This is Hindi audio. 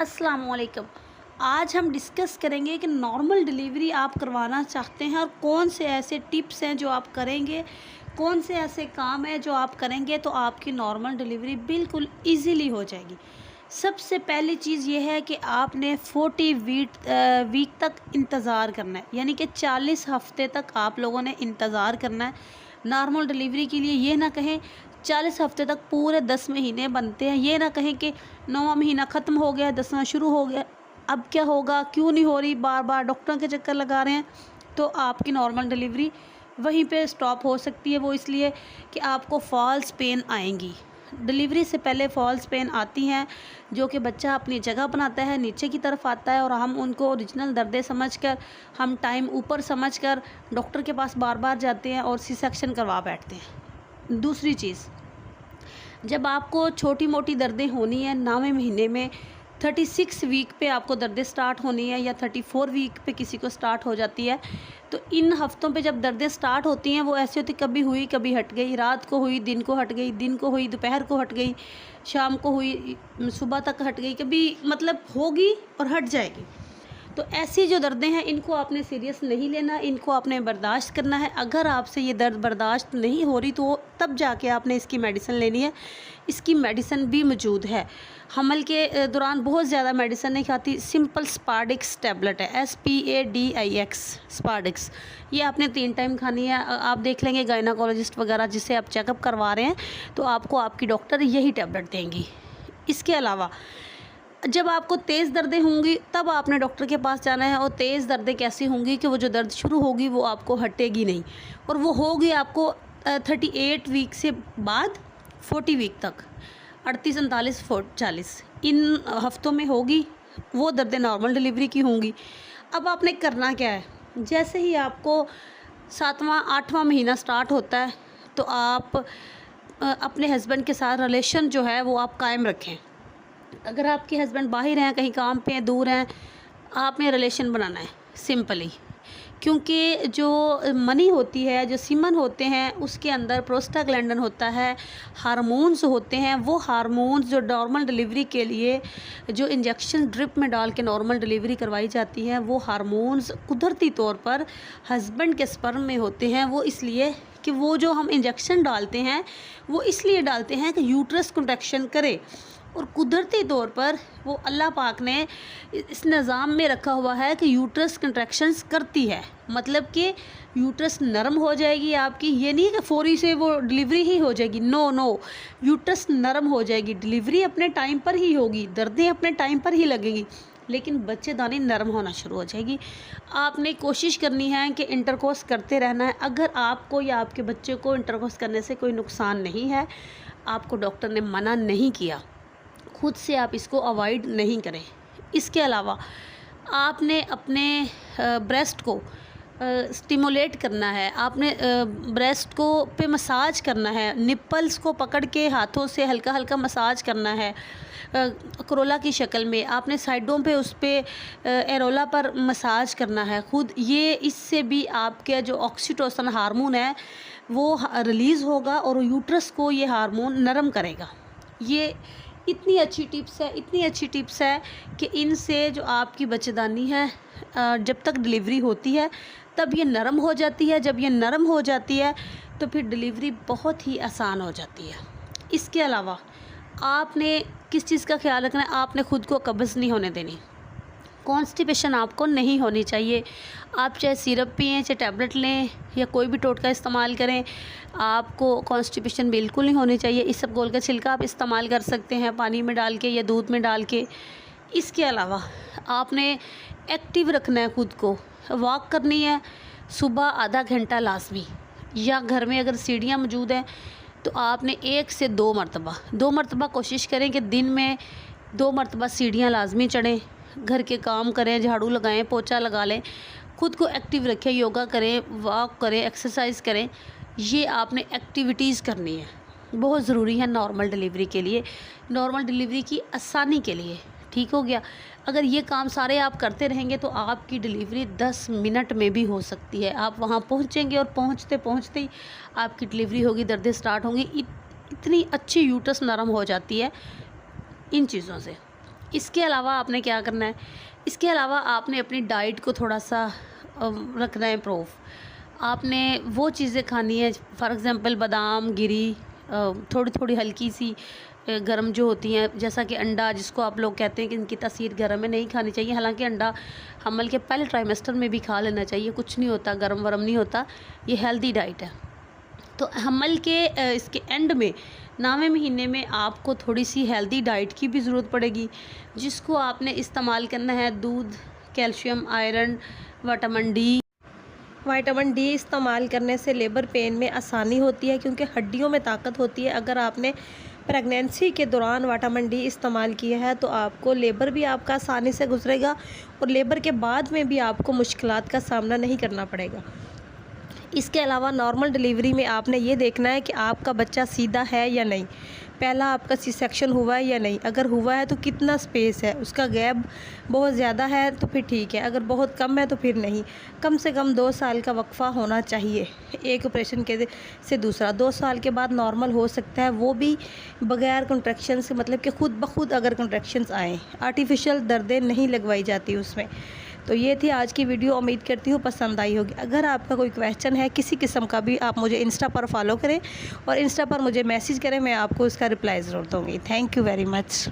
अस्सलाम वालेकुम। आज हम डिस्कस करेंगे कि नॉर्मल डिलीवरी आप करवाना चाहते हैं और कौन से ऐसे टिप्स हैं जो आप करेंगे, कौन से ऐसे काम हैं जो आप करेंगे तो आपकी नॉर्मल डिलीवरी बिल्कुल इजीली हो जाएगी। सबसे पहली चीज़ ये है कि आपने 40 वीक तक इंतज़ार करना है, यानी कि 40 हफ़्ते तक आप लोगों ने इंतज़ार करना है नॉर्मल डिलीवरी के लिए। ये ना कहें 40 हफ़्ते तक पूरे 10 महीने बनते हैं, ये ना कहें कि 9वां महीना ख़त्म हो गया 10वां शुरू हो गया, अब क्या होगा, क्यों नहीं हो रही, बार बार डॉक्टरों के चक्कर लगा रहे हैं, तो आपकी नॉर्मल डिलीवरी वहीं पे स्टॉप हो सकती है। वो इसलिए कि आपको फॉल्स पेन आएंगी। डिलीवरी से पहले फॉल्स पेन आती हैं जो कि बच्चा अपनी जगह बनाता है, नीचे की तरफ आता है और हम उनको ओरिजिनल दर्दें समझकर, हम टाइम ऊपर समझकर डॉक्टर के पास बार बार जाते हैं और सी सेक्शन करवा बैठते हैं। दूसरी चीज़, जब आपको छोटी मोटी दर्दें होनी है 9वें महीने में, 36 वीक पे आपको दर्दें स्टार्ट होनी है या 34 वीक पे किसी को स्टार्ट हो जाती है, तो इन हफ्तों पे जब दर्दें स्टार्ट होती हैं वो ऐसी होती, कभी हुई कभी हट गई, रात को हुई दिन को हट गई, दिन को हुई दोपहर को हट गई, शाम को हुई सुबह तक हट गई, कभी मतलब होगी और हट जाएगी। तो ऐसी जो दर्दें हैं इनको आपने सीरियस नहीं लेना, इनको आपने बर्दाश्त करना है। अगर आपसे ये दर्द बर्दाश्त नहीं हो रही तो तब जाके आपने इसकी मेडिसिन लेनी है। इसकी मेडिसिन भी मौजूद है। हमल के दौरान बहुत ज़्यादा मेडिसिन नहीं खाती, सिंपल स्पार्डिक्स टैबलेट है, SPADIX स्पार्डिक्स। ये आपने 3 टाइम खानी है। आप देख लेंगे गायनाकोलॉजिस्ट वगैरह जिससे आप चेकअप करवा रहे हैं तो आपको आपकी डॉक्टर यही टैबलेट देंगी। इसके अलावा जब आपको तेज़ दर्दें होंगी तब आपने डॉक्टर के पास जाना है। और तेज़ दर्दें कैसी होंगी कि वो जो दर्द शुरू होगी वो आपको हटेगी नहीं, और वो होगी आपको 38 वीक से बाद 40 वीक तक, 38, 39, 40 इन हफ्तों में होगी। वो दर्दें नॉर्मल डिलीवरी की होंगी। अब आपने करना क्या है, जैसे ही आपको 7वां 8वां महीना स्टार्ट होता है तो आप अपने हस्बैंड के साथ रिलेशन जो है वो आप कायम रखें। अगर आपके हस्बैंड बाहर हैं, कहीं काम पे हैं, दूर हैं, आपने रिलेशन बनाना है सिंपली। क्योंकि जो मनी होती है, जो सीमन होते हैं, उसके अंदर प्रोस्टाग्लैंडन होता है, हार्मोन्स होते हैं। वो हार्मोन्स जो नॉर्मल डिलीवरी के लिए जो इंजेक्शन ड्रिप में डाल के नॉर्मल डिलीवरी करवाई जाती है, वो हार्मोन्स कुदरती तौर पर हस्बैंड के स्पर्म में होते हैं। वो इसलिए कि वो जो हम इंजेक्शन डालते हैं वो इसलिए डालते हैं कि यूट्रस कंट्रैक्शन करे, और कुदरती तौर पर वो अल्लाह पाक ने इस निज़ाम में रखा हुआ है कि यूट्रस कंट्रैक्शंस करती है, मतलब कि यूट्रस नरम हो जाएगी आपकी। ये नहीं कि फौरी से वो डिलीवरी ही हो जाएगी, नो, यूट्रस नरम हो जाएगी, डिलीवरी अपने टाइम पर ही होगी, दर्दें अपने टाइम पर ही लगेंगी, लेकिन बच्चेदानी नरम होना शुरू हो जाएगी। आपने कोशिश करनी है कि इंटरकोर्स करते रहना है। अगर आपको या आपके बच्चे को इंटरकोर्स करने से कोई नुकसान नहीं है, आपको डॉक्टर ने मना नहीं किया, खुद से आप इसको अवॉइड नहीं करें। इसके अलावा आपने अपने ब्रेस्ट को स्टिमुलेट करना है, आपने ब्रेस्ट को पे मसाज करना है, निप्पल्स को पकड़ के हाथों से हल्का हल्का मसाज करना है, करोला की शक्ल में आपने साइडों पे उस पर एरोला पर मसाज करना है खुद। ये इससे भी आपके जो ऑक्सीटोसिन हार्मोन है वो रिलीज़ होगा और यूट्रस को ये हार्मोन नरम करेगा। ये इतनी अच्छी टिप्स है कि इनसे जो आपकी बच्चेदानी है जब तक डिलीवरी होती है तब ये नरम हो जाती है। जब ये नरम हो जाती है तो फिर डिलीवरी बहुत ही आसान हो जाती है। इसके अलावा आपने किस चीज़ का ख्याल रखना है, आपने खुद को कब्ज़ नहीं होने देनी, कॉन्स्टिपेशन आपको नहीं होनी चाहिए। आप चाहे सिरप पिएं, चाहे टैबलेट लें या कोई भी टोटका इस्तेमाल करें, आपको कॉन्स्टिपेशन बिल्कुल नहीं होनी चाहिए। इसबगोल का छिलका आप इस्तेमाल कर सकते हैं पानी में डाल के या दूध में डाल के। इसके अलावा आपने एक्टिव रखना है खुद को, वॉक करनी है सुबह आधा घंटा लाजमी, या घर में अगर सीढ़ियाँ मौजूद हैं तो आपने 1 से 2 मरतबा कोशिश करें कि दिन में 2 मरतबा सीढ़ियाँ लाजमी चढ़ें। घर के काम करें, झाड़ू लगाएं, पोछा लगा लें, खुद को एक्टिव रखें, योगा करें, वॉक करें, एक्सरसाइज करें। ये आपने एक्टिविटीज़ करनी है, बहुत ज़रूरी है नॉर्मल डिलीवरी के लिए, नॉर्मल डिलीवरी की आसानी के लिए। ठीक हो गया। अगर ये काम सारे आप करते रहेंगे तो आपकी डिलीवरी 10 मिनट में भी हो सकती है। आप वहाँ पहुँचेंगे और पहुँचते पहुँचते ही आपकी डिलीवरी होगी, दर्दें स्टार्ट होंगी। इतनी अच्छी यूट्रस नरम हो जाती है इन चीज़ों से। इसके अलावा आपने क्या करना है, इसके अलावा आपने अपनी डाइट को थोड़ा सा रखना है इम्प्रूव। आपने वो चीज़ें खानी है, फॉर एग्ज़ाम्पल बादाम, गिरी, थोड़ी थोड़ी हल्की सी गर्म जो होती हैं, जैसा कि अंडा, जिसको आप लोग कहते हैं कि इनकी तासीर गर्म है, नहीं खानी चाहिए। हालांकि अंडा हमल के पहले ट्राइमेस्टर में भी खा लेना चाहिए, कुछ नहीं होता, गर्म वरम नहीं होता, ये हेल्दी डाइट है। तो हमल के इसके एंड में 9वें महीने में आपको थोड़ी सी हेल्दी डाइट की भी ज़रूरत पड़ेगी, जिसको आपने इस्तेमाल करना है दूध, कैल्शियम, आयरन, विटामिन डी इस्तेमाल करने से लेबर पेन में आसानी होती है, क्योंकि हड्डियों में ताकत होती है। अगर आपने प्रेगनेंसी के दौरान विटामिन डी इस्तेमाल किया है तो आपको लेबर भी आपका आसानी से गुजरेगा और लेबर के बाद में भी आपको मुश्किलात का सामना नहीं करना पड़ेगा। इसके अलावा नॉर्मल डिलीवरी में आपने ये देखना है कि आपका बच्चा सीधा है या नहीं, पहला आपका सी सेक्शन हुआ है या नहीं, अगर हुआ है तो कितना स्पेस है, उसका गैप बहुत ज़्यादा है तो फिर ठीक है, अगर बहुत कम है तो फिर नहीं। कम से कम 2 साल का वक्फ़ा होना चाहिए एक ऑपरेशन के से दूसरा। 2 साल के बाद नॉर्मल हो सकता है, वो भी बग़ैर कंट्रैक्शन से, मतलब कि खुद ब खुद अगर कंट्रैक्शंस आएँ, आर्टिफिशियल दर्दें नहीं लगवाई जाती उसमें। तो ये थी आज की वीडियो, उम्मीद करती हूँ पसंद आई होगी। अगर आपका कोई क्वेश्चन है किसी किस्म का भी, आप मुझे इंस्टा पर फॉलो करें और इंस्टा पर मुझे मैसेज करें, मैं आपको उसका रिप्लाई ज़रूर दूँगी। Thank you very much.